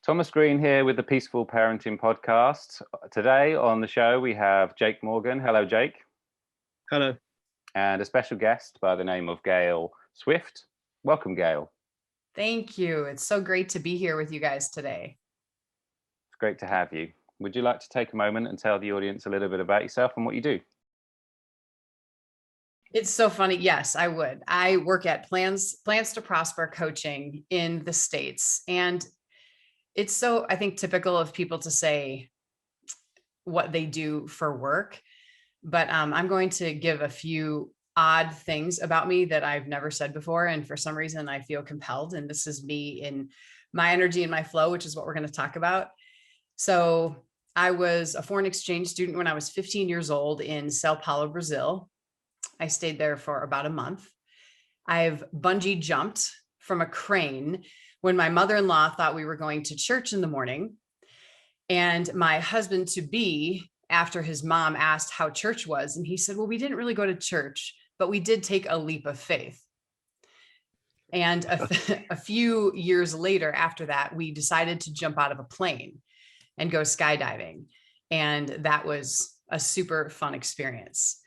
Thomas Green here with the Peaceful Parenting Podcast. Today on the show, we have Jake Morgan. Hello, Jake. Hello. And a special guest by the name of Gail Swift. Welcome, Gail. Thank you. It's so great to be here with you guys today. It's great to have you. Would you like to take a moment and tell the audience a little bit about yourself and what you do? It's so funny. Yes, I would. I work at Plans to Prosper coaching in the States. And it's so, I think, typical of people to say what they do for work. But I'm going to give a few odd things about me that I've never said before. And for some reason, I feel compelled. And this is me in my energy and my flow, which is what we're going to talk about. So I was a foreign exchange student when I was 15 years old in Sao Paulo, Brazil. I stayed there for about a month. I've bungee jumped from a crane when my mother-in-law thought we were going to church in the morning. And my husband-to-be, after his mom asked how church was, and he said, well, we didn't really go to church, but we did take a leap of faith. And a few years later after that, we decided to jump out of a plane and go skydiving. And that was a super fun experience.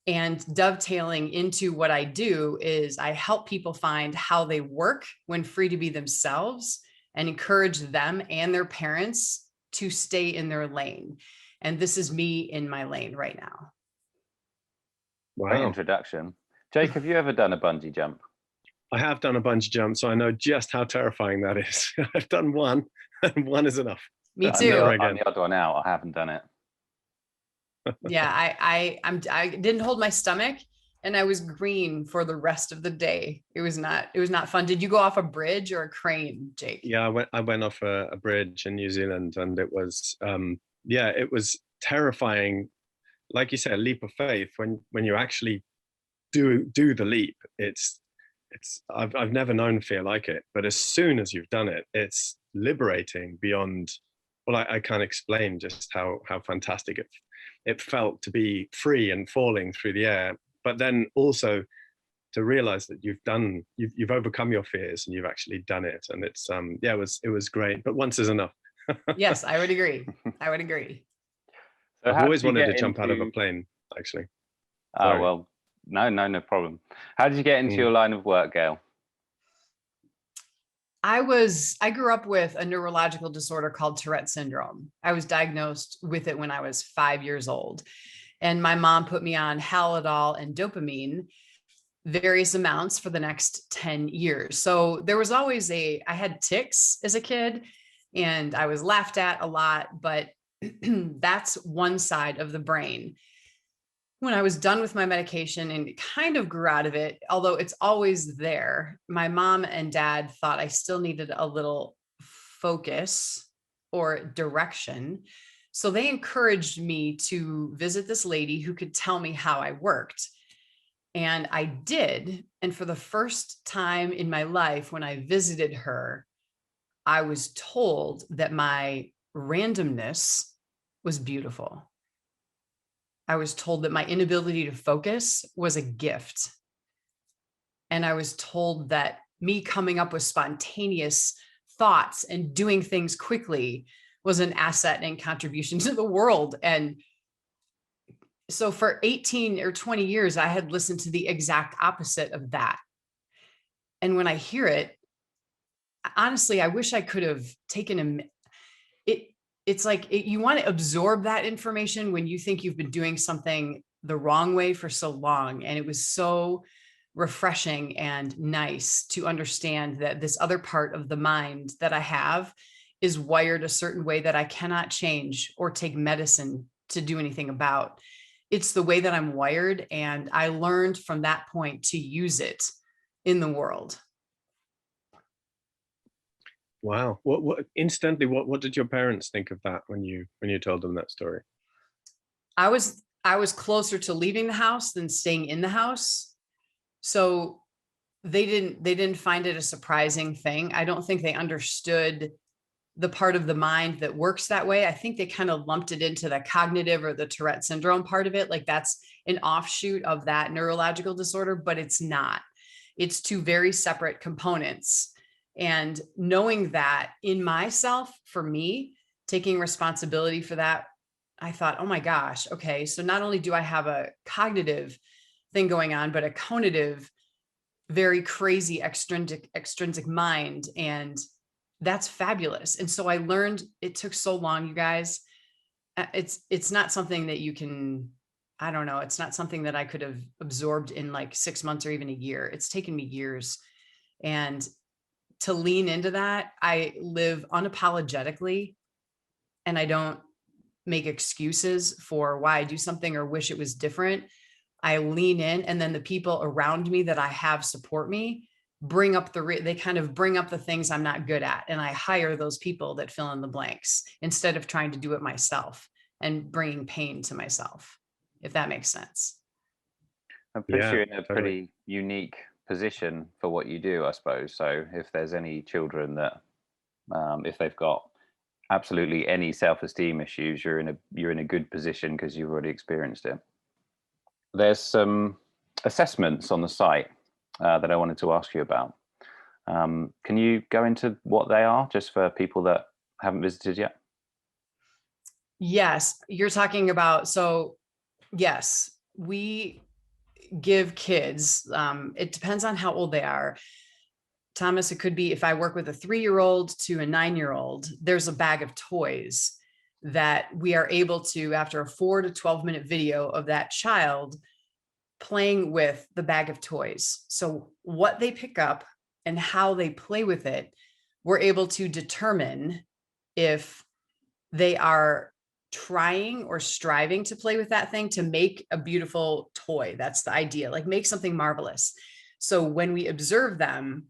And dovetailing into what I do is I help people find how they work when free to be themselves and encourage them and their parents to stay in their lane. And this is me in my lane right now. Wow. Great introduction. Jake, have you ever done a bungee jump? I have done a bungee jump, so I know just how terrifying that is. I've done one, and one is enough. Me too. I'm the odd one out. I haven't done it. Yeah, I didn't hold my stomach and I was green for the rest of the day. It was not fun. Did you go off a bridge or a crane, Jake? Yeah, I went off a bridge in New Zealand, and it was it was terrifying. Like you said, a leap of faith. When you actually do the leap, I've never known fear like it. But as soon as you've done it, it's liberating beyond. Well, I can't explain just how fantastic it felt to be free and falling through the air, but then also to realize that you've overcome your fears and you've actually done it. And it's it was great, but once is enough. Yes, I would agree. So I've always wanted to jump out of a plane, actually. Oh, well, no problem. How did you get into your line of work, Gail? I grew up with a neurological disorder called Tourette syndrome. I was diagnosed with it when I was 5 years old. And my mom put me on Halidol and dopamine, various amounts for the next 10 years. So there was always I had tics as a kid and I was laughed at a lot, but that's one side of the brain. When I was done with my medication and kind of grew out of it, although it's always there, my mom and dad thought I still needed a little focus or direction. So they encouraged me to visit this lady who could tell me how I worked. And I did. And for the first time in my life, when I visited her, I was told that my randomness was beautiful. I was told that my inability to focus was a gift. And I was told that me coming up with spontaneous thoughts and doing things quickly was an asset and contribution to the world. And so for 18 or 20 years, I had listened to the exact opposite of that. And when I hear it, honestly, I wish I could have taken it's like you want to absorb that information when you think you've been doing something the wrong way for so long. And it was so refreshing and nice to understand that this other part of the mind that I have is wired a certain way that I cannot change or take medicine to do anything about. It's the way that I'm wired. And I learned from that point to use it in the world. Wow. What instantly, what did your parents think of that when you told them that story? I was closer to leaving the house than staying in the house. So they didn't find it a surprising thing. I don't think they understood the part of the mind that works that way. I think they kind of lumped it into the cognitive or the Tourette syndrome part of it. Like that's an offshoot of that neurological disorder, but it's not. It's two very separate components. And knowing that in myself, for me, taking responsibility for that, I thought, oh my gosh, okay, so not only do I have a cognitive thing going on, but a conative, very crazy extrinsic mind. And that's fabulous. And so I learned, it took so long, you guys. It's not something that you can, I don't know, it's not something that I could have absorbed in like 6 months or even a year. It's taken me years. And to lean into that, I live unapologetically, and I don't make excuses for why I do something or wish it was different. I lean in, and then the people around me that I have support me bring up they kind of bring up the things I'm not good at. And I hire those people that fill in the blanks instead of trying to do it myself and bringing pain to myself, if that makes sense. It puts Yeah, you in a totally. pretty unique position for what you do, I suppose. So if there's any children that, if they've got absolutely any self-esteem issues, you're in a good position because you've already experienced it. There's some assessments on the site that I wanted to ask you about. Can you go into what they are, just for people that haven't visited yet? Yes, you're talking about, so yes, we give kids, it depends on how old they are. Thomas, it could be, if I work with a 3-year-old to a 9-year-old, there's a bag of toys that we are able to, after a 4 to 12-minute video of that child playing with the bag of toys. So what they pick up and how they play with it, we're able to determine if they are trying or striving to play with that thing to make a beautiful toy. That's the idea, like make something marvelous. So when we observe them,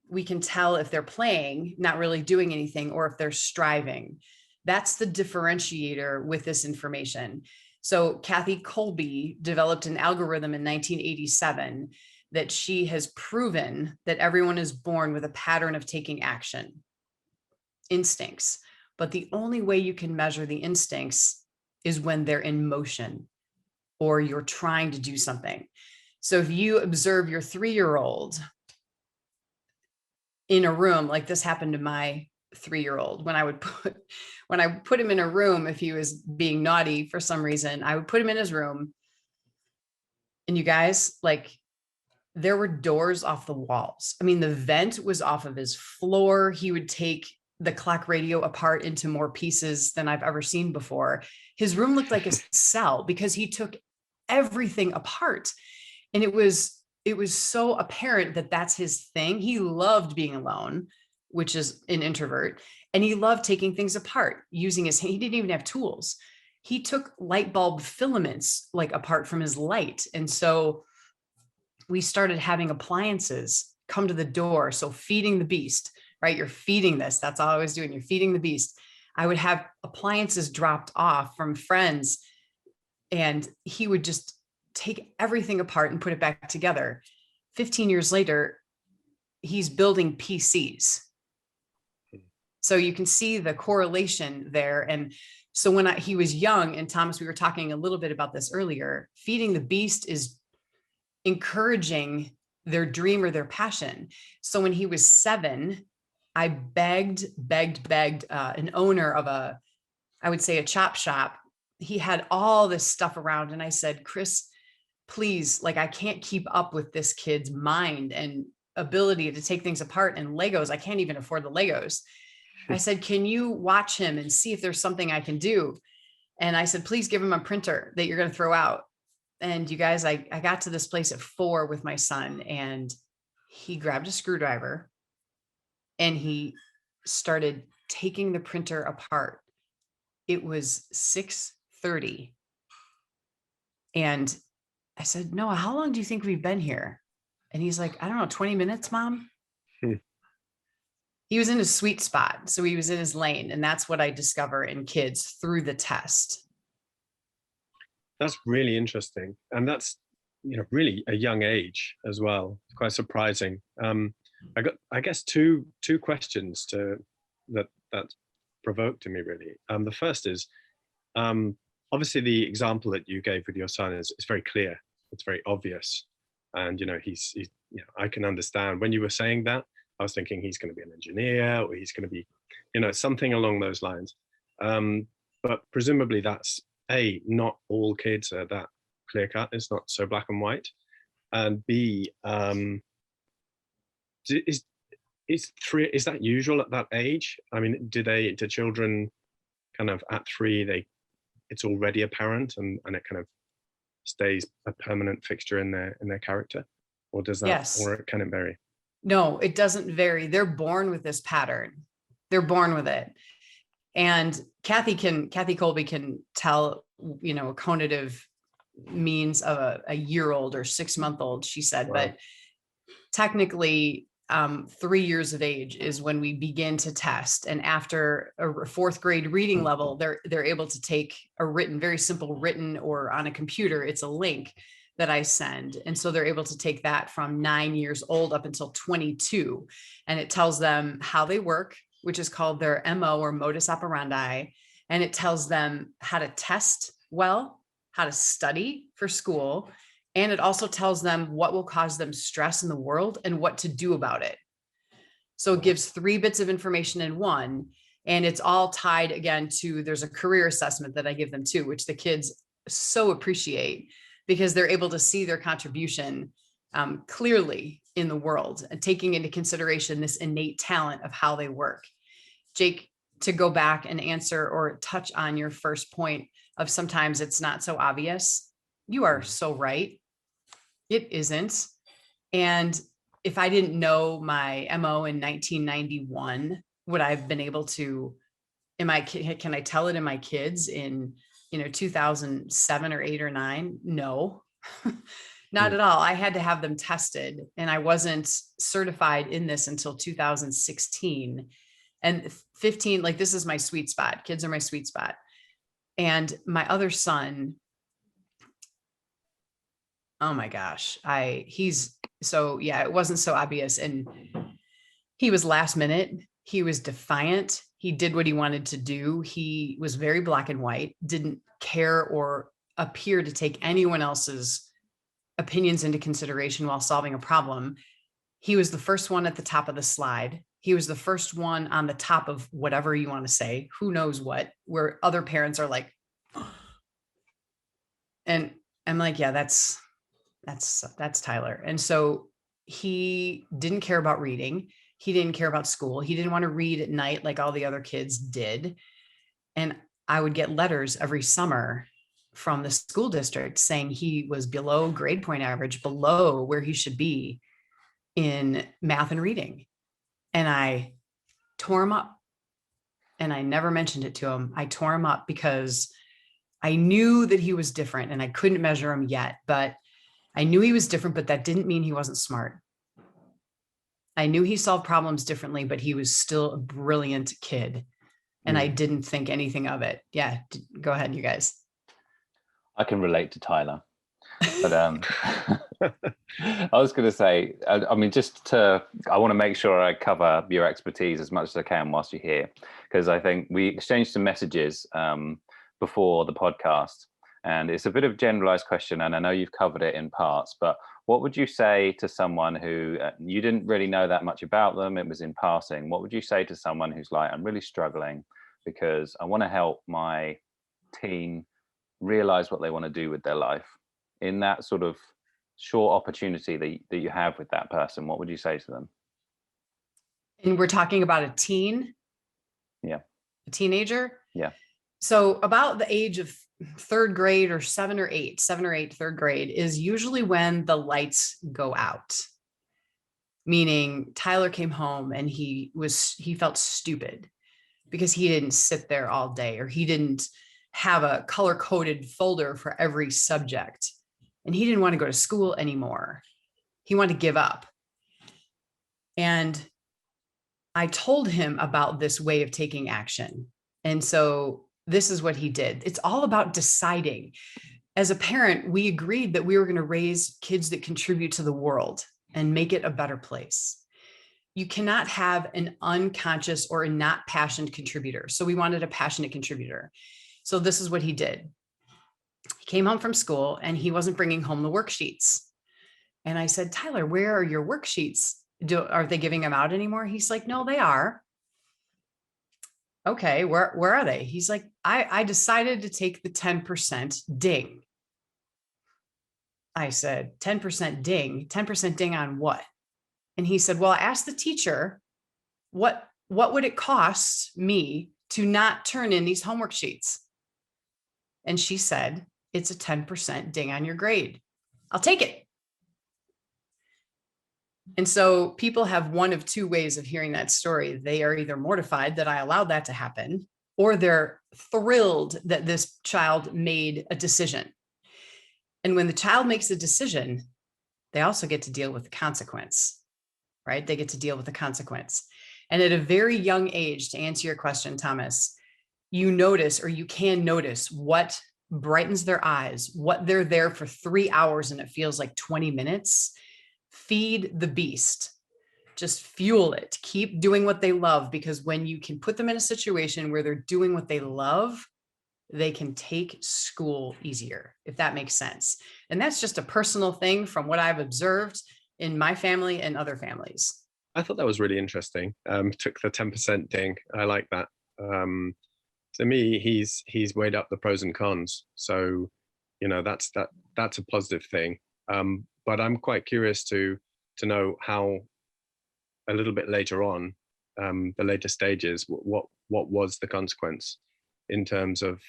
we can tell if they're playing, not really doing anything, or if they're striving. That's the differentiator with this information. So Kathy Colby developed an algorithm in 1987 that she has proven that everyone is born with a pattern of taking action, instincts. But the only way you can measure the instincts is when they're in motion or you're trying to do something. So if you observe your 3-year-old in a room, like this happened to my 3-year-old, when I put him in a room, if he was being naughty for some reason, I would put him in his room. And you guys, like, there were doors off the walls. I mean, the vent was off of his floor. He would take the clock radio apart into more pieces than I've ever seen before. His room looked like a cell because he took everything apart. And it was so apparent that that's his thing. He loved being alone, which is an introvert. And he loved taking things apart, using his hand. He didn't even have tools. He took light bulb filaments like apart from his light. And so we started having appliances come to the door. So feeding the beast, right? You're feeding this. That's all I was doing. You're feeding the beast. I would have appliances dropped off from friends, and he would just take everything apart and put it back together. 15 years later, he's building PCs. So you can see the correlation there. And so when he was young, and Thomas, we were talking a little bit about this earlier, feeding the beast is encouraging their dream or their passion. So when he was 7, I begged an owner of I would say a chop shop. He had all this stuff around. And I said, Chris, please, like, I can't keep up with this kid's mind and ability to take things apart, and Legos. I can't even afford the Legos. I said, can you watch him and see if there's something I can do? And I said, please give him a printer that you're going to throw out. And you guys, I got to this place at 4 with my son, and he grabbed a screwdriver and he started taking the printer apart. It was 6:30. And I said, Noah, how long do you think we've been here? And he's like, I don't know, 20 minutes, Mom. He was in his sweet spot. So he was in his lane. And that's what I discover in kids through the test. That's really interesting. And that's, really a young age as well. It's quite surprising. I got, I guess, two questions that provoked in me, really. The first is, obviously the example that you gave with your son is very clear. It's very obvious. And, he's I can understand when you were saying that, I was thinking he's going to be an engineer, or he's going to be, you know, something along those lines. But presumably that's not all kids are that clear cut. It's not so black and white. And B, is that usual at that age? I mean, do children kind of at 3, it's already apparent and it kind of stays a permanent fixture in their character, or does that, Yes. or can it vary? No, it doesn't vary. They're born with this pattern. They're born with it. And Kathy Colby can tell, you know, a cognitive means of a year-old or 6-month-old, she said. Wow. But technically 3 years of age is when we begin to test. And after a 4th grade reading level, they're able to take a written, very simple written, or on a computer, it's a link that I send. And so they're able to take that from 9 years old up until 22. And it tells them how they work, which is called their MO, or modus operandi. And it tells them how to test well, how to study for school. And it also tells them what will cause them stress in the world and what to do about it. So it gives 3 bits of information in one. And it's all tied again to, there's a career assessment that I give them too, which the kids so appreciate, because they're able to see their contribution clearly in the world, and taking into consideration this innate talent of how they work. Jake, to go back and answer or touch on your first point of sometimes it's not so obvious, you are so right. It isn't. And if I didn't know my MO in 1991, would I have been able to, can I tell it in my kids in 2007 or 8 or 9? No, not at all. I had to have them tested, and I wasn't certified in this until 2016 and 15. Like, this is my sweet spot. Kids are my sweet spot. And my other son, oh my gosh, it wasn't so obvious. And he was last minute. He was defiant. He did what he wanted to do. He was very black and white, didn't care or appear to take anyone else's opinions into consideration while solving a problem. He was the first one at the top of the slide. He was the first one on the top of whatever you want to say, who knows what, where other parents are like, and I'm like, yeah, that's Tyler. And so he didn't care about reading. He didn't care about school. He didn't want to read at night like all the other kids did. And I would get letters every summer from the school district saying he was below grade point average, below where he should be in math and reading. And I tore him up, and I never mentioned it to him. I tore him up because I knew that he was different, and I couldn't measure him yet, but I knew he was different, but that didn't mean he wasn't smart. I knew he solved problems differently, but he was still a brilliant kid. And I didn't think anything of it. Yeah. Go ahead, you guys. I can relate to Tyler, but I was going to say, I mean, I want to make sure I cover your expertise as much as I can whilst you're here, because I think we exchanged some messages before the podcast, and it's a bit of a generalized question, and I know you've covered it in parts, but what would you say to someone who you didn't really know that much about them? It was in passing. What would you say to someone who's like, I'm really struggling because I want to help my teen realize what they want to do with their life? In that sort of short opportunity that you have with that person, what would you say to them? And we're talking about a teen? Yeah. A teenager? Yeah. So about the age of 3rd grade or 7 or 8, 3rd grade is usually when the lights go out. Meaning Tyler came home and he felt stupid because he didn't sit there all day, or he didn't have a color-coded folder for every subject. And he didn't want to go to school anymore. He wanted to give up. And I told him about this way of taking action. And so this is what he did. It's all about deciding. As a parent, we agreed that we were going to raise kids that contribute to the world and make it a better place. You cannot have an unconscious or a not passionate contributor. So we wanted a passionate contributor. So this is what he did. He came home from school and he wasn't bringing home the worksheets. And I said, Tyler, where are your worksheets? Are they giving them out anymore? He's like, no, they are. Okay, where are they? He's like, I decided to take the 10% ding. I said, 10% ding, 10% ding on what? And he said, well, I asked the teacher, what would it cost me to not turn in these homework sheets? And she said, it's a 10% ding on your grade. I'll take it. And so people have one of two ways of hearing that story. They are either mortified that I allowed that to happen, or they're thrilled that this child made a decision. And when the child makes a decision, they also get to deal with the consequence, right? They get to deal with the consequence. And at a very young age, to answer your question, Thomas, you notice, or you can notice, what brightens their eyes, what they're there for 3 hours and it feels like 20 minutes. Feed the beast. Just fuel it. Keep doing what they love, because when you can put them in a situation where they're doing what they love, they can take school easier, if that makes sense. And that's just a personal thing from what I've observed in my family and other families. I thought that was really interesting. Took the 10% ding. I like that. To me, he's weighed up the pros and cons. So, that's a positive thing. But I'm quite curious to know how, a little bit later on, the later stages, what was the consequence in terms of,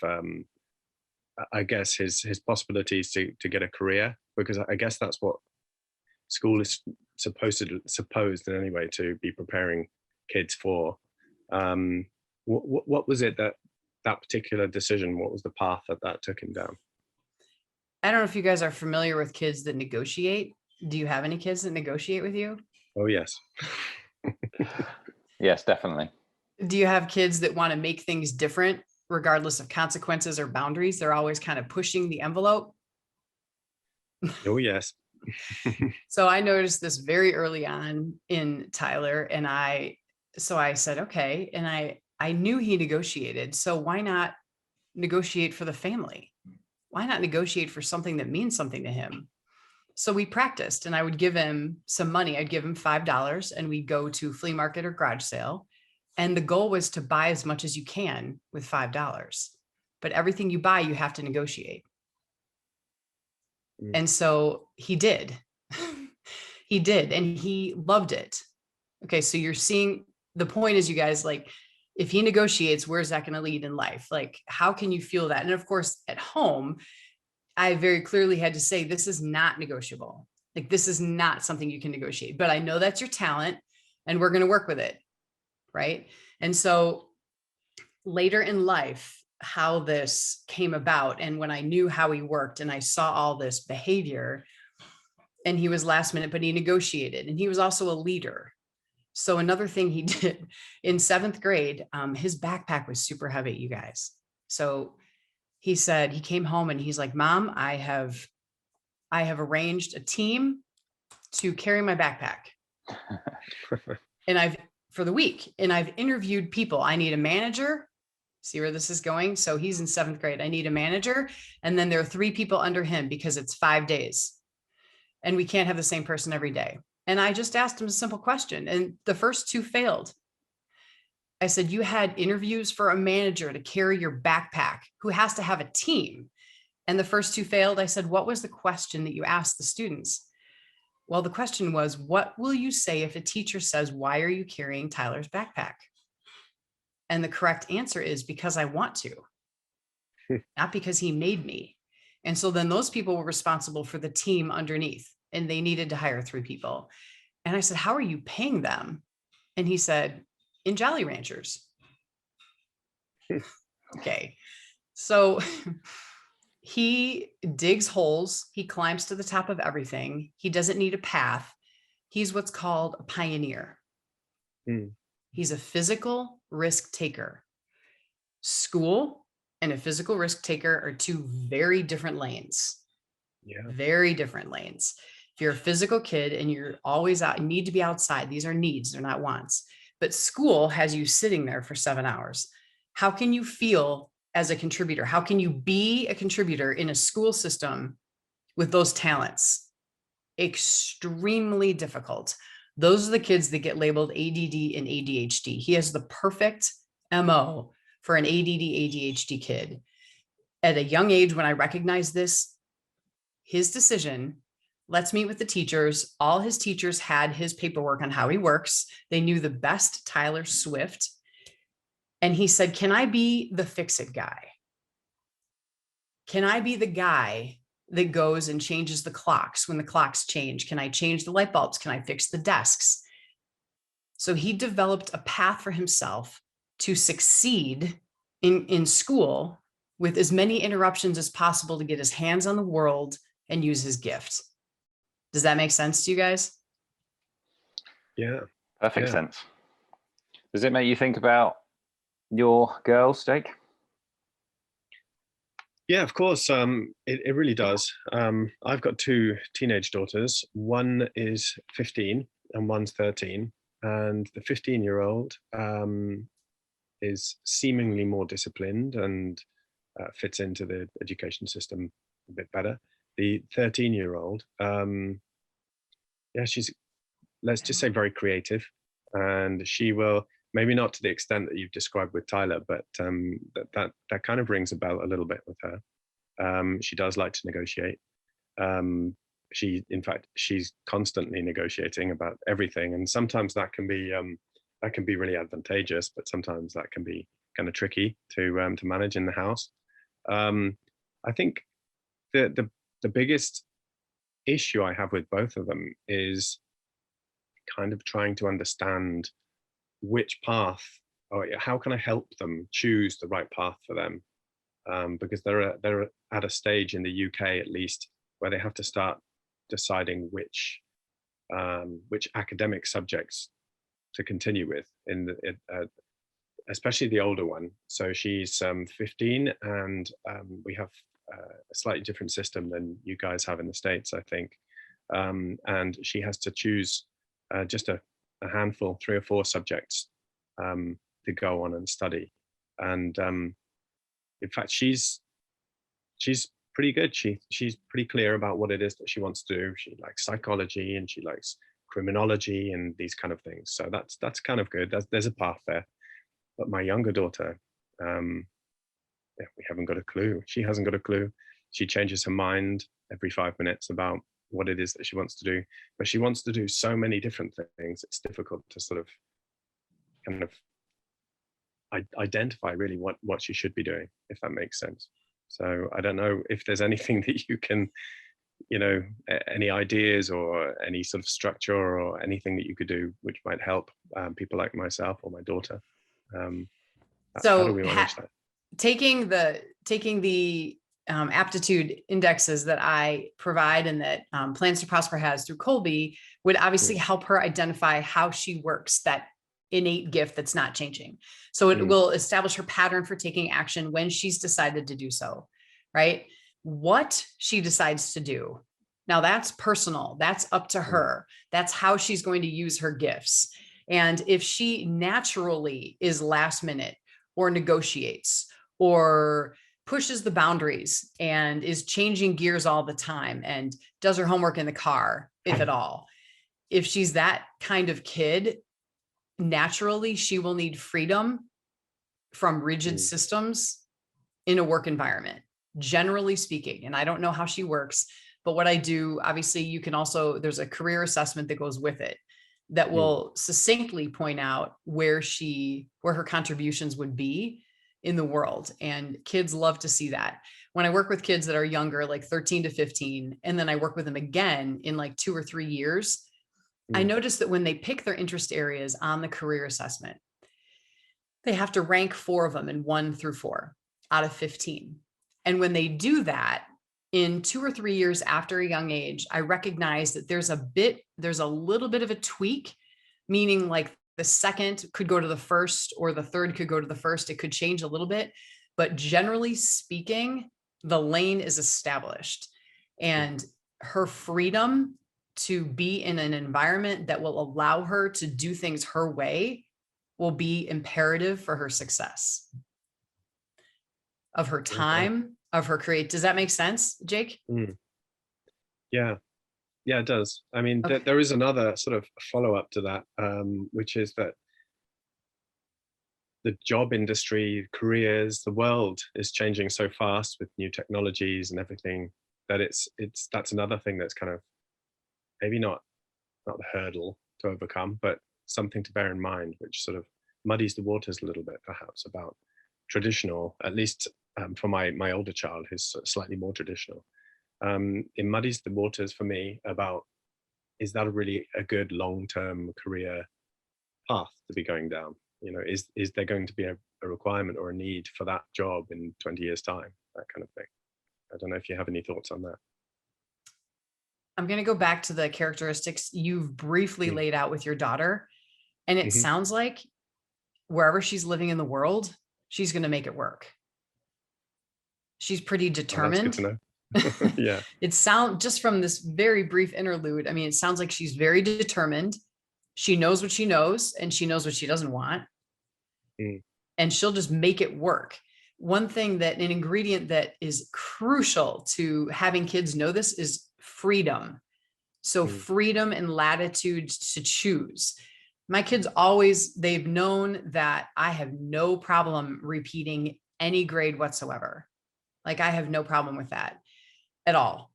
I guess, his possibilities to get a career, because I guess that's what school is supposed in any way to be preparing kids for. What was it that particular decision? What was the path that took him down? I don't know if you guys are familiar with kids that negotiate. Do you have any kids that negotiate with you? Oh, yes. Yes, definitely. Do you have kids that want to make things different regardless of consequences or boundaries? They're always kind of pushing the envelope. Oh, yes. So I noticed this very early on in Tyler, and so I said, okay. And I knew he negotiated. So why not negotiate for the family? Why not negotiate for something that means something to him? So we practiced, and I would give him some money. I'd give him $5 and we'd go to flea market or garage sale. And the goal was to buy as much as you can with $5. But everything you buy, you have to negotiate. And so he did. He did, and he loved it. Okay, so you're seeing, the point is, you guys, like, if he negotiates, where's that going to lead in life? Like, how can you feel that? And of course, at home, I very clearly had to say, this is not negotiable. Like, this is not something you can negotiate, but I know that's your talent and we're going to work with it. Right. And so later in life, how this came about, and when I knew how he worked and I saw all this behavior, and he was last minute, but he negotiated, and he was also a leader. So another thing he did in 7th grade, his backpack was super heavy, you guys. So he said, he came home and he's like, Mom, I have arranged a team to carry my backpack. And for the week, and I've interviewed people. I need a manager. See where this is going? So he's in 7th grade. I need a manager. And then there are 3 people under him, because it's 5 days. And we can't have the same person every day. And I just asked him a simple question, and the first 2 failed. I said, you had interviews for a manager to carry your backpack, who has to have a team. And the first 2 failed. I said, what was the question that you asked the students? Well, the question was, what will you say if a teacher says, why are you carrying Tyler's backpack? And the correct answer is, because I want to, not because he made me. And so then those people were responsible for the team underneath, and they needed to hire 3 people. And I said, how are you paying them? And he said, in Jolly Ranchers. Okay. So he digs holes. He climbs to the top of everything. He doesn't need a path. He's what's called a pioneer. He's a physical risk taker. School and a physical risk taker are 2 very different lanes. Yeah. Very different lanes. If you're a physical kid and you're always out, you need to be outside. These are needs, they're not wants. But school has you sitting there for 7 hours. How can you feel as a contributor? How can you be a contributor in a school system with those talents? Extremely difficult. Those are the kids that get labeled ADD and ADHD. He has the perfect MO for an ADD, ADHD kid. At a young age, when I recognized this, his decision, let's meet with the teachers. All his teachers had his paperwork on how he works. They knew the best Tyler Swift. And he said, can I be the fix-it guy? Can I be the guy that goes and changes the clocks when the clocks change? Can I change the light bulbs? Can I fix the desks? So he developed a path for himself to succeed in school with as many interruptions as possible to get his hands on the world and use his gift. Does that make sense to you guys? Yeah. Perfect sense. Does it make you think about your girls, Jake? Yeah, of course. It really does. I've got two teenage daughters. One is 15 and one's 13. And the 15-year-old is seemingly more disciplined and fits into the education system a bit better. The 13-year-old, she's, let's just say, very creative. And she will, maybe not to the extent that you've described with Tyler, but that kind of rings a bell a little bit with her. She does like to negotiate. In fact, she's constantly negotiating about everything, and sometimes that can be really advantageous, but sometimes that can be kind of tricky to manage in the house. I think the biggest issue I have with both of them is kind of trying to understand which path, or how can I help them choose the right path for them, because they're at a stage in the UK, at least, where they have to start deciding which academic subjects to continue with, especially the older one. So she's 15, and we have a slightly different system than you guys have in the States, I think. And she has to choose just a handful, 3 or 4 subjects to go on and study. And in fact, she's pretty good. She's pretty clear about what it is that she wants to do. She likes psychology and she likes criminology and these kind of things. So that's kind of good. There's a path there. But my younger daughter, we haven't got a clue. She hasn't got a clue. She changes her mind every 5 minutes about what it is that she wants to do. But she wants to do so many different things. It's difficult to sort of kind of identify really what she should be doing, if that makes sense. So I don't know if there's anything that you can, any ideas or any sort of structure or anything that you could do which might help people like myself or my daughter. So how do we manage that? Taking the aptitude indexes that I provide and that Plans to Prosper has through Colby would obviously help her identify how she works, that innate gift that's not changing. So it will establish her pattern for taking action when she's decided to do so, right? What she decides to do. Now that's personal. That's up to her. That's how she's going to use her gifts. And if she naturally is last minute or negotiates or pushes the boundaries and is changing gears all the time and does her homework in the car, if at all, if she's that kind of kid, naturally she will need freedom from rigid systems in a work environment, generally speaking. And I don't know how she works, but what I do, obviously you can also, there's a career assessment that goes with it that will succinctly point out where her contributions would be in the world. And kids love to see that. When I work with kids that are younger, like 13 to 15, and then I work with them again in like 2 or 3 years, I notice that when they pick their interest areas on the career assessment, they have to rank 4 of them in 1 through 4 out of 15. And when they do that in 2 or 3 years after a young age, I recognize that there's a little bit of a tweak, meaning like the second could go to the first or the third could go to the first. It could change a little bit, but generally speaking, the lane is established, and her freedom to be in an environment that will allow her to do things her way will be imperative for her success of her time, of her create. Does that make sense, Jake? Yeah. Yeah, it does. I mean, Okay. there is another sort of follow-up to that, which is that the job industry, careers, the world is changing so fast with new technologies and everything, that that's another thing that's kind of maybe not the hurdle to overcome, but something to bear in mind, which sort of muddies the waters a little bit, perhaps, about traditional, at least for my older child, who's slightly more traditional. It muddies the waters for me about, is that really a good long-term career path to be going down? You know, is there going to be a requirement or a need for that job in 20 years' time? That kind of thing. I don't know if you have any thoughts on that. I'm going to go back to the characteristics you've briefly laid out with your daughter. And it Mm-hmm. sounds like wherever she's living in the world, she's going to make it work. She's pretty determined. Oh, that's good to know. Yeah. It sounds, just from this very brief interlude, I mean, it sounds like she's very determined. She knows what she knows and she knows what she doesn't want. Mm. And she'll just make it work. One thing that, an ingredient that is crucial to having kids know this, is freedom. So freedom and latitude to choose. My kids always, they've known that I have no problem repeating any grade whatsoever. Like, I have no problem with that at all.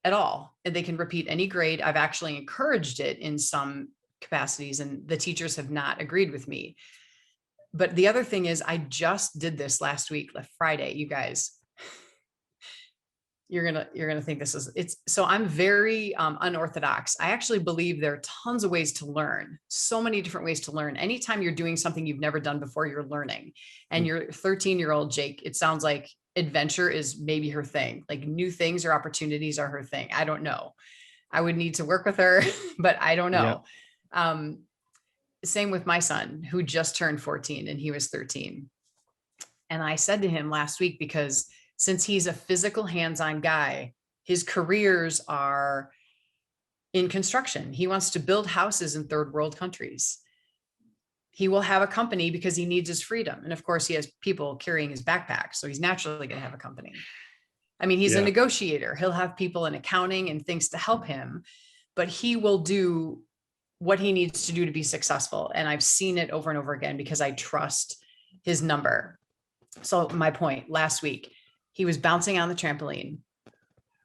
And they can repeat any grade. I've actually encouraged it in some capacities, and the teachers have not agreed with me. But the other thing is, I just did this last week, Friday, you guys. You're gonna think this is, it's, so I'm very unorthodox. I actually believe there are tons of ways to learn, so many different ways to learn. Anytime you're doing something you've never done before, you're learning. And your 13-year-old Jake, it sounds like adventure is maybe her thing. Like, new things or opportunities are her thing. I don't know. I would need to work with her, but I don't know. Yeah. Same with my son, who just turned 14 and he was 13. And I said to him last week, because since he's a physical hands-on guy, his careers are in construction. He wants to build houses in third world countries. He will have a company because he needs his freedom. And of course, he has people carrying his backpack, so he's naturally going to have a company. I mean, he's a negotiator. He'll have people in accounting and things to help him, but he will do what he needs to do to be successful. And I've seen it over and over again because I trust his number. So my point, last week, he was bouncing on the trampoline.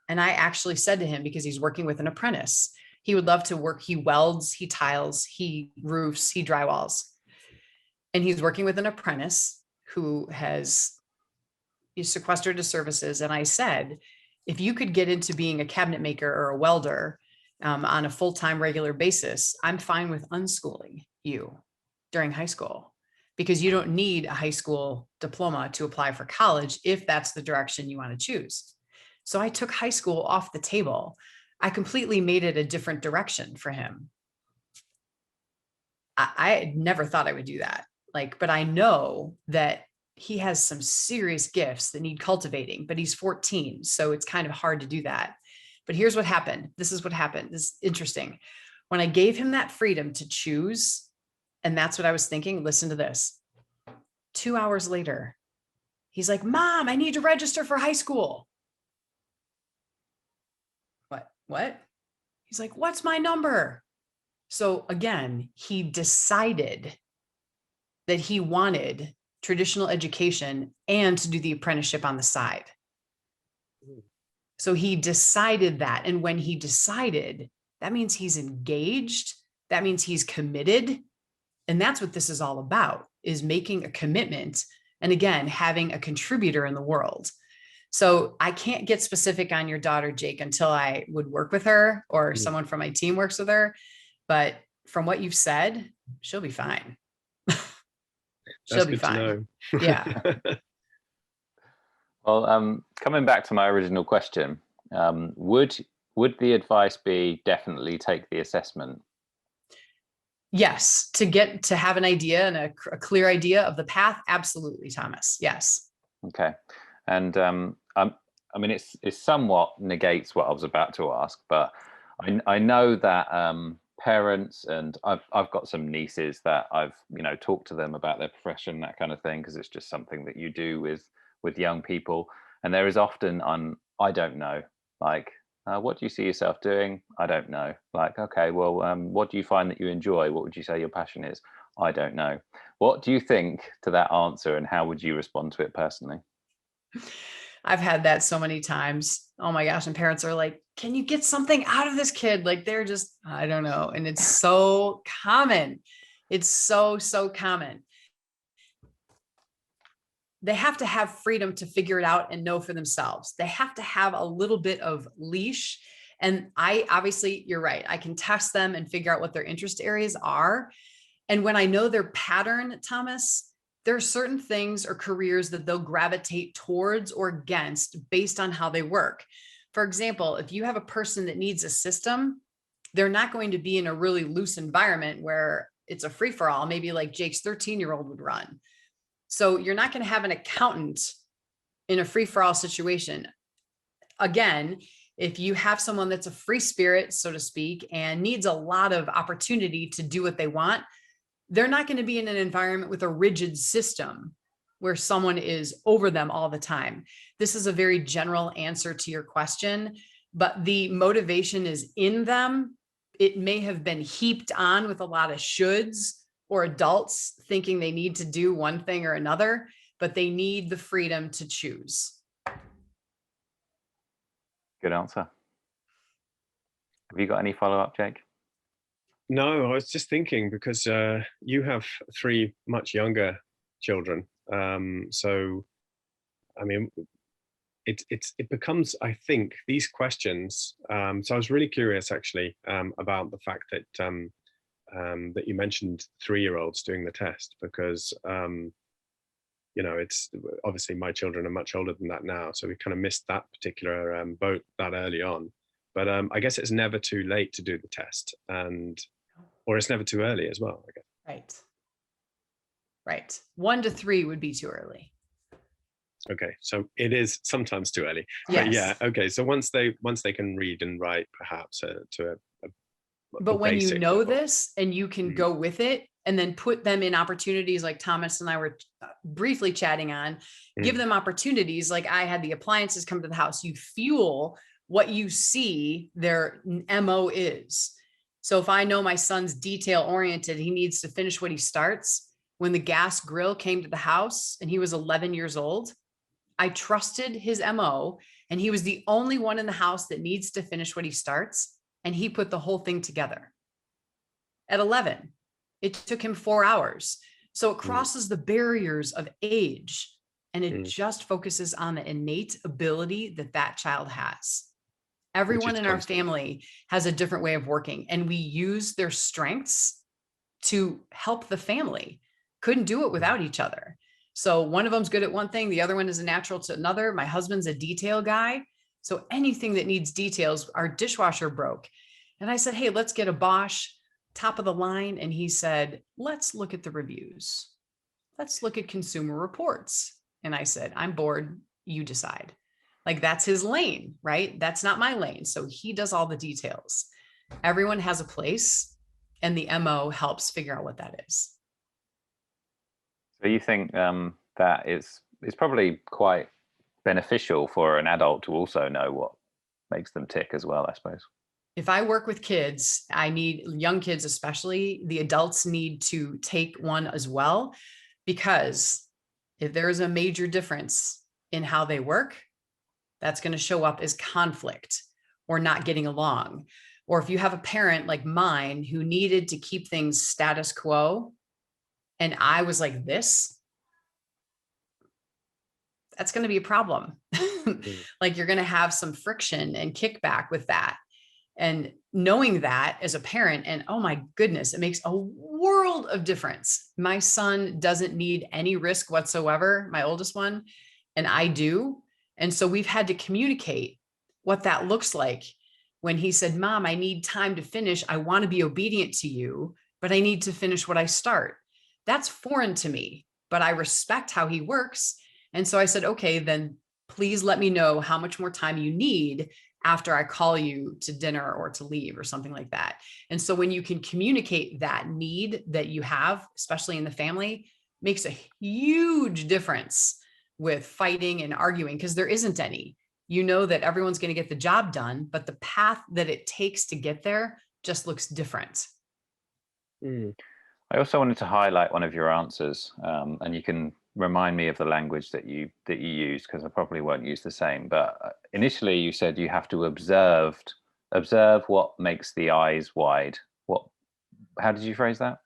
And I actually said to him, because he's working with an apprentice, he would love to work. He welds, he tiles, he roofs, he drywalls. And he's working with an apprentice who he's sequestered his services. And I said, if you could get into being a cabinet maker or a welder on a full-time regular basis, I'm fine with unschooling you during high school, because you don't need a high school diploma to apply for college if that's the direction you want to choose. So I took high school off the table. I completely made it a different direction for him. I never thought I would do that. But I know that he has some serious gifts that need cultivating, but he's 14. So it's kind of hard to do that. But here's what happened. This is what happened. This is interesting. When I gave him that freedom to choose, and that's what I was thinking, listen to this. 2 hours later, he's like, Mom, I need to register for high school. What? He's like, what's my number? So again, he decided that he wanted traditional education and to do the apprenticeship on the side. So he decided that. And when he decided, that means he's engaged. That means he's committed. And that's what this is all about, is making a commitment. And again, having a contributor in the world. So I can't get specific on your daughter, Jake, until I would work with her or someone from my team works with her. But from what you've said, she'll be fine. She'll be fine. Yeah. Well, coming back to my original question, would the advice be definitely take the assessment? Yes, to have an idea and a clear idea of the path. Absolutely, Thomas. Yes. Okay. And I mean, it somewhat negates what I was about to ask, but I know that parents, and I've got some nieces that I've talked to them about their profession, that kind of thing, because it's just something that you do with young people. And there is often I don't know, What do you see yourself doing? I don't know. Like, okay, well, what do you find that you enjoy? What would you say your passion is? I don't know. What do you think to that answer, and how would you respond to it personally? I've had that so many times. Oh my gosh. And parents are like, can you get something out of this kid? Like they're just, I don't know. And it's so common. It's so, so common. They have to have freedom to figure it out and know for themselves. They have to have a little bit of leash. And I obviously, you're right. I can test them and figure out what their interest areas are. And when I know their pattern, Thomas, there are certain things or careers that they'll gravitate towards or against based on how they work. For example, if you have a person that needs a system, they're not going to be in a really loose environment where it's a free for all, maybe like Jake's 13-year-old would run. So you're not going to have an accountant in a free for all situation. Again, if you have someone that's a free spirit, so to speak, and needs a lot of opportunity to do what they want, they're not going to be in an environment with a rigid system where someone is over them all the time. This is a very general answer to your question, but the motivation is in them. It may have been heaped on with a lot of shoulds or adults thinking they need to do one thing or another, but they need the freedom to choose. Good answer. Have you got any follow-up, Jake? No, I was just thinking because you have 3 much younger children. So, I mean, it becomes, I think, these questions. So I was really curious actually about the fact that that you mentioned 3-year-olds doing the test, because it's obviously my children are much older than that now, so we kind of missed that particular boat that early on. But I guess it's never too late to do the test, or it's never too early as well, I guess. Right. 1 to 3 would be too early. Okay, so it is sometimes too early. Yes. But yeah, okay. So once they can read and write, perhaps to but when you know level. this and you can go with it and then put them in opportunities like Thomas and I were briefly chatting on, give them opportunities. Like I had the appliances come to the house. You fuel what you see their MO is. So if I know my son's detail oriented, he needs to finish what he starts. When the gas grill came to the house and he was 11 years old, I trusted his MO, and he was the only one in the house that needs to finish what he starts. And he put the whole thing together at 11. It took him 4 hours. So it crosses the barriers of age, and it just focuses on the innate ability that child has. Everyone in our family has a different way of working, and we use their strengths to help the family. Couldn't do it without each other. So one of them's good at one thing. The other one is a natural to another. My husband's a detail guy. So anything that needs details, our dishwasher broke. And I said, hey, let's get a Bosch top of the line. And he said, let's look at the reviews. Let's look at consumer reports. And I said, I'm bored. You decide. Like that's his lane, right? That's not my lane. So he does all the details. Everyone has a place, and the MO helps figure out what that is. So you think that it's probably quite beneficial for an adult to also know what makes them tick as well, I suppose. If I work with kids, I need young kids, especially the adults need to take one as well, because if there is a major difference in how they work, that's going to show up as conflict or not getting along. Or if you have a parent like mine who needed to keep things status quo, and I was like this, that's going to be a problem. Like you're going to have some friction and kickback with that. And knowing that as a parent, and oh my goodness, it makes a world of difference. My son doesn't need any risk whatsoever, my oldest one, and I do. And so we've had to communicate what that looks like. When he said, Mom, I need time to finish. I want to be obedient to you, but I need to finish what I start. That's foreign to me, but I respect how he works. And so I said, okay, then please let me know how much more time you need after I call you to dinner or to leave or something like that. And so when you can communicate that need that you have, especially in the family, makes a huge difference with fighting and arguing, because there isn't any. You know that everyone's going to get the job done, but the path that it takes to get there just looks different. I also wanted to highlight one of your answers, and you can remind me of the language that you used, because I probably won't use the same. But initially, you said you have to observe what makes the eyes wide. How did you phrase that?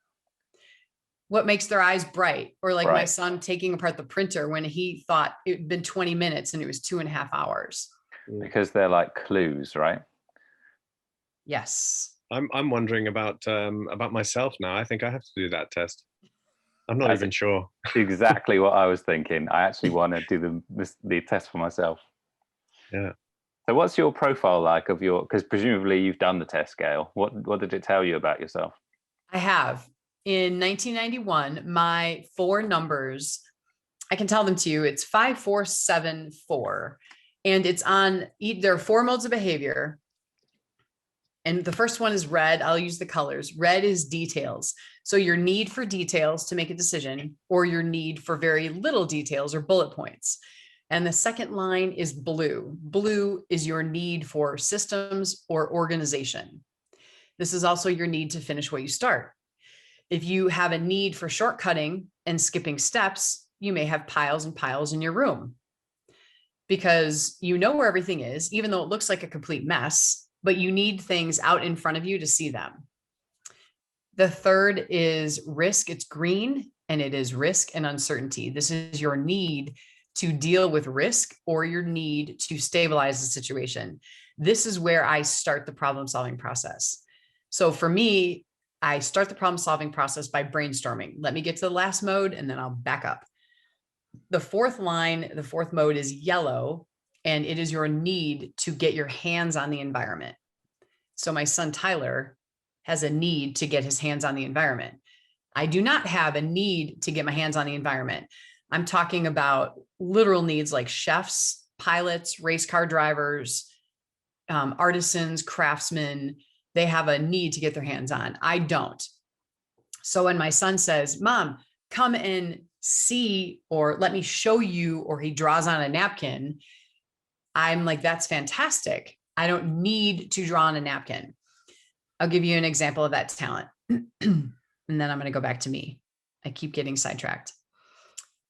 What makes their eyes bright? Or like my Right. son taking apart the printer when he thought it had been 20 minutes and it was 2.5 hours. Because they're like clues, right? Yes. I'm wondering about myself now. I think I have to do that test. I'm not even sure. Exactly what I was thinking. I actually want to do the test for myself. Yeah. So what's your profile like of because presumably you've done the test, Gail. What did it tell you about yourself? I have. In 1991, my 4 numbers, I can tell them to you. It's 5474. And it's on, there are 4 modes of behavior. And the first one is red. I'll use the colors. Red is details. So your need for details to make a decision, or your need for very little details or bullet points. And the second line is blue. Blue is your need for systems or organization. This is also your need to finish what you start. If you have a need for shortcutting and skipping steps, you may have piles and piles in your room because you know where everything is, even though it looks like a complete mess, but you need things out in front of you to see them. The third is risk. It's green, and it is risk and uncertainty. This is your need to deal with risk or your need to stabilize the situation. This is where I start the problem-solving process. So for me, I start the problem-solving process by brainstorming. Let me get to the last mode, and then I'll back up. The fourth line, the fourth mode is yellow, and it is your need to get your hands on the environment. So my son, Tyler, has a need to get his hands on the environment. I do not have a need to get my hands on the environment. I'm talking about literal needs like chefs, pilots, race car drivers, artisans, craftsmen. They have a need to get their hands on. I don't. So when my son says, Mom, come and see, or let me show you, or he draws on a napkin, I'm like, that's fantastic. I don't need to draw on a napkin. I'll give you an example of that talent. And then I'm going to go back to me. I keep getting sidetracked.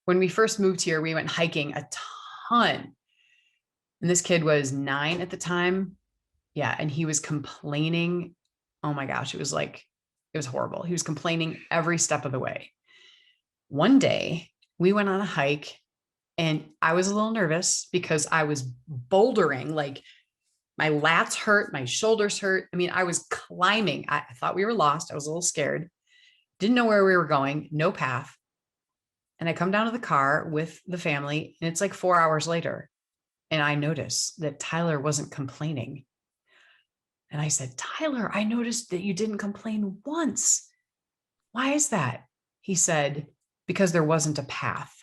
When we first moved here, we went hiking a ton. And this kid was 9 at the time. Yeah. And he was complaining. Oh my gosh. It was horrible. He was complaining every step of the way. One day we went on a hike and I was a little nervous because I was bouldering, like my lats hurt, my shoulders hurt. I mean, I was climbing. I thought we were lost. I was a little scared. Didn't know where we were going, no path. And I come down to the car with the family, and it's like 4 hours later. And I noticed that Tyler wasn't complaining. And I said, Tyler, I noticed that you didn't complain once. Why is that? He said, because there wasn't a path.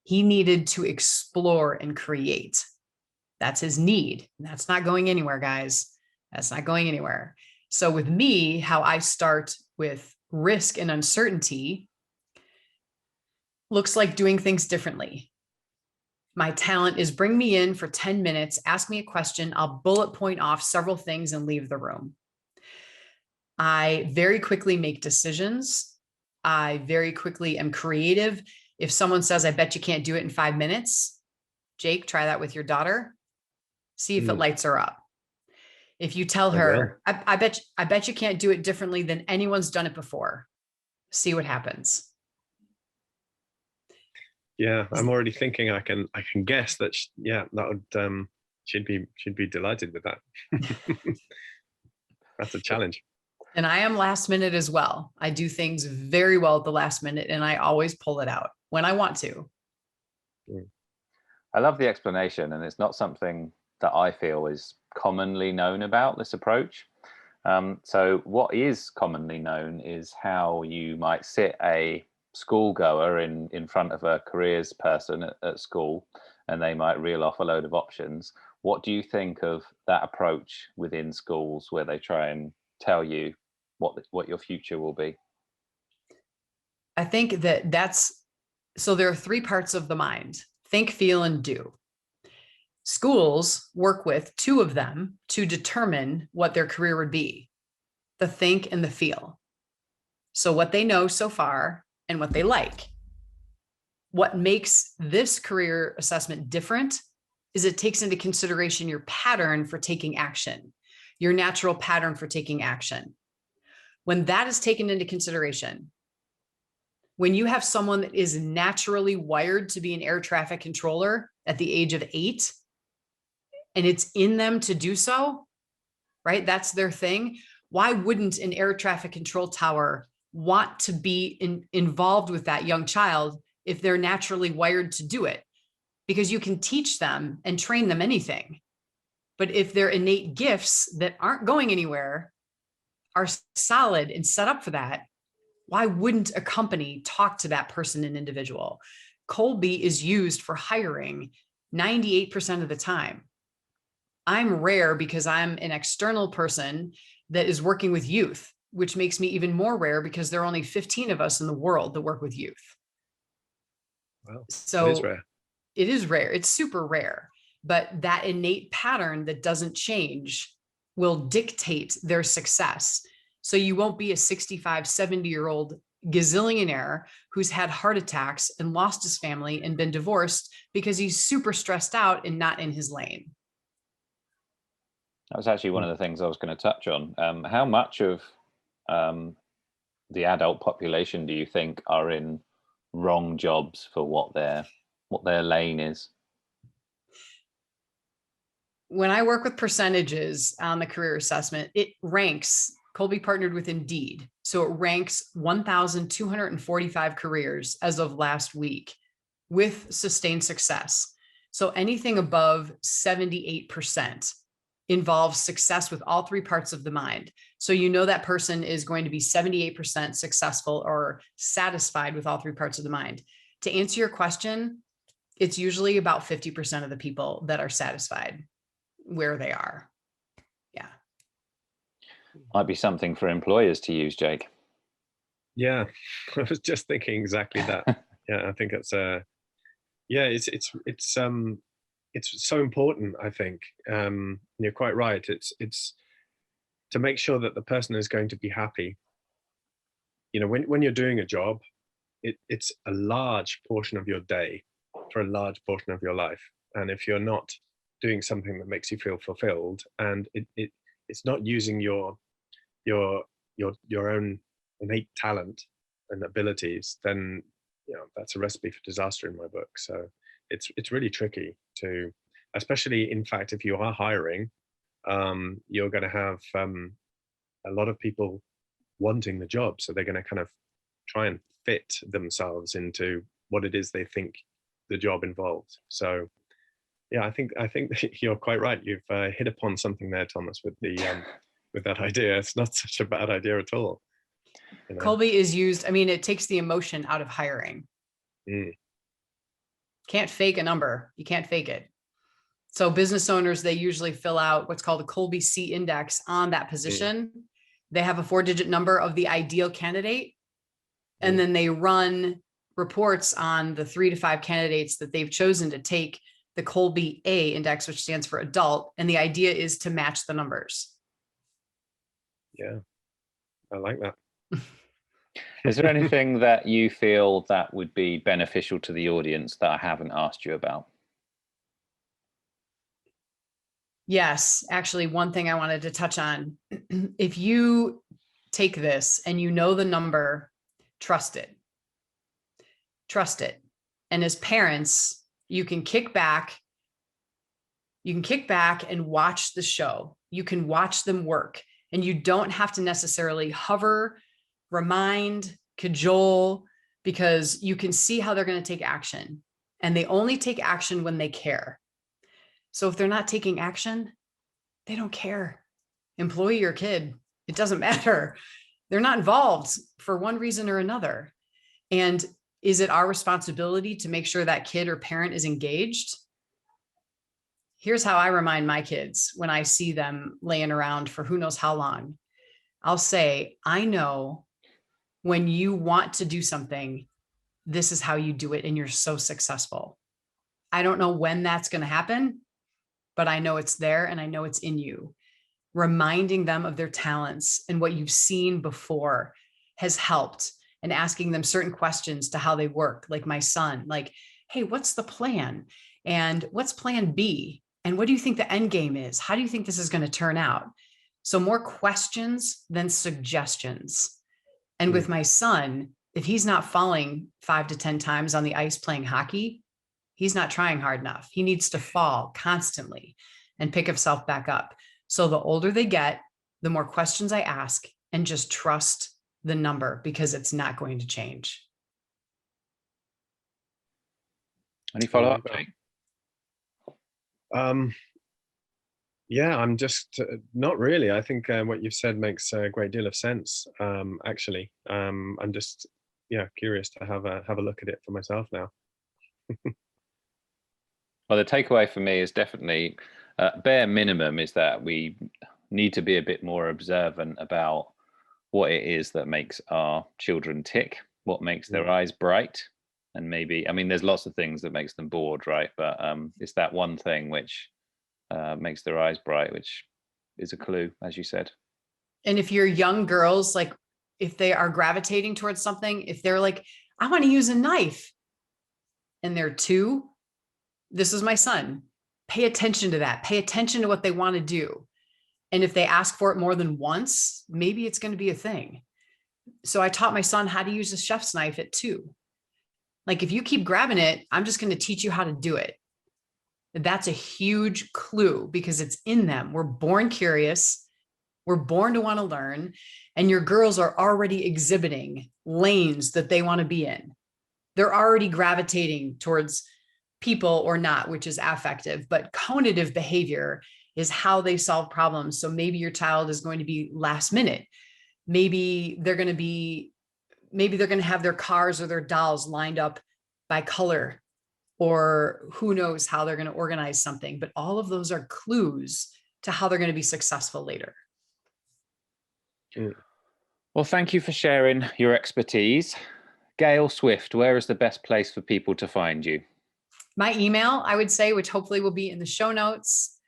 He needed to explore and create. That's his need. That's not going anywhere, guys. That's not going anywhere. So with me, how I start with risk and uncertainty looks like doing things differently. My talent is bring me in for 10 minutes, ask me a question, I'll bullet point off several things and leave the room. I very quickly make decisions. I very quickly am creative. If someone says, I bet you can't do it in 5 minutes, Jake, try that with your daughter. See if it lights her up. If you tell her, I bet you can't do it differently than anyone's done it before. See what happens. Yeah, I'm already thinking I can guess that. That would she'd be delighted with that. That's a challenge. And I am last minute as well. I do things very well at the last minute, and I always pull it out when I want to. I love the explanation, and it's not something that I feel is commonly known about this approach. So what is commonly known is how you might sit a schoolgoer in front of a careers person at school, and they might reel off a load of options. What do you think of that approach within schools where they try and tell you what your future will be? I think so there are 3 parts of the mind: think, feel, and do. Schools work with two of them to determine what their career would be, the think and the feel. So what they know so far and what they like. What makes this career assessment different is it takes into consideration your pattern for taking action, your natural pattern for taking action. When that is taken into consideration, when you have someone that is naturally wired to be an air traffic controller at the age of 8, and it's in them to do so, right? That's their thing. Why wouldn't an air traffic control tower want to be involved with that young child if they're naturally wired to do it? Because you can teach them and train them anything. But if their innate gifts that aren't going anywhere are solid and set up for that, why wouldn't a company talk to that person, an individual? Kolbe is used for hiring 98% of the time. I'm rare because I'm an external person that is working with youth, which makes me even more rare because there are only 15 of us in the world that work with youth. Wow, So it is rare. It is rare. It's super rare, but that innate pattern that doesn't change will dictate their success. So you won't be a 65, 70-year-old gazillionaire who's had heart attacks and lost his family and been divorced because he's super stressed out and not in his lane. That was actually one of the things I was going to touch on. How much of the adult population do you think are in wrong jobs for what their lane is? When I work with percentages on the career assessment, it ranks. Kolbe partnered with Indeed, so it ranks 1,245 careers as of last week with sustained success. So anything above 78% involves success with all three parts of the mind. So you know that person is going to be 78% successful or satisfied with all three parts of the mind. To answer your question, it's usually about 50% of the people that are satisfied where they are. Yeah. Might be something for employers to use, Jake. Yeah, I was just thinking exactly that. Yeah, I think it's it's so important. I think you're quite right. It's to make sure that the person is going to be happy. You know, when you're doing a job, it's a large portion of your day for a large portion of your life, and if you're not doing something that makes you feel fulfilled, and it's not using your own innate talent and abilities, then that's a recipe for disaster in my book. So it's really tricky to, especially in fact, if you are hiring, you're going to have a lot of people wanting the job, so they're going to kind of try and fit themselves into what it is they think the job involves. So yeah, I think you're quite right. You've hit upon something there, Thomas, with the with that idea. It's not such a bad idea at all. You know? Kolbe is used. I mean, it takes the emotion out of hiring. Can't fake a number. You can't fake it. So business owners, they usually fill out what's called a Kolbe C index on that position. They have a 4-digit number of the ideal candidate, and then they run reports on the 3 to 5 candidates that they've chosen to take the Kolbe A index, which stands for adult. And the idea is to match the numbers. Yeah, I like that. Is there anything that you feel that would be beneficial to the audience that I haven't asked you about? Yes, actually, one thing I wanted to touch on. If you take this and you know the number, trust it. Trust it. And as parents, you can kick back. You can kick back and watch the show. You can watch them work, and you don't have to necessarily hover, remind, cajole, because you can see how they're going to take action. And they only take action when they care. So if they're not taking action, they don't care. Employee or kid, it doesn't matter. They're not involved for one reason or another. And is it our responsibility to make sure that kid or parent is engaged? Here's how I remind my kids when I see them laying around for who knows how long. I'll say, I know when you want to do something, this is how you do it, and you're so successful. I don't know when that's going to happen, but I know it's there and I know it's in you. Reminding them of their talents and what you've seen before has helped, and asking them certain questions to how they work. Like my son, like, hey, what's the plan? And what's plan B? And what do you think the end game is? How do you think this is going to turn out? So more questions than suggestions. And with my son, if he's not falling 5 to 10 times on the ice playing hockey, he's not trying hard enough. He needs to fall constantly and pick himself back up. So the older they get, the more questions I ask, and just trust the number, because it's not going to change. Any follow-up, Jake? Yeah, I'm just not really. I think what you've said makes a great deal of sense. Actually, I'm just curious to have a look at it for myself now. Well, the takeaway for me is definitely bare minimum is that we need to be a bit more observant about what it is that makes our children tick, what makes their eyes bright. And maybe, I mean, there's lots of things that makes them bored, right? But it's that one thing which makes their eyes bright, which is a clue, as you said. And if you're young girls, like if they are gravitating towards something, if they're like, I want to use a knife, and they're 2, this is my son. Pay attention to that. Pay attention to what they want to do. And if they ask for it more than once, maybe it's going to be a thing. So I taught my son how to use a chef's knife at 2. Like, if you keep grabbing it, I'm just going to teach you how to do it. That's a huge clue, because it's in them. We're born curious. We're born to want to learn. And your girls are already exhibiting lanes that they want to be in. They're already gravitating towards people or not, which is affective, but cognitive behavior is how they solve problems. So maybe your child is going to be last minute. Maybe they're going to have their cars or their dolls lined up by color, or who knows how they're going to organize something. But all of those are clues to how they're going to be successful later. Well, thank you for sharing your expertise. Gail Swift, where is the best place for people to find you? My email, I would say, which hopefully will be in the show notes.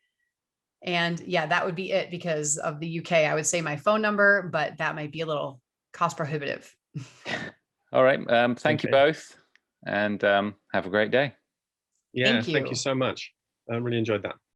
And yeah, that would be it. Because of the UK, I would say my phone number, but that might be a little cost prohibitive. All right. Thank you both, and have a great day. Yeah, thank you so much. I really enjoyed that.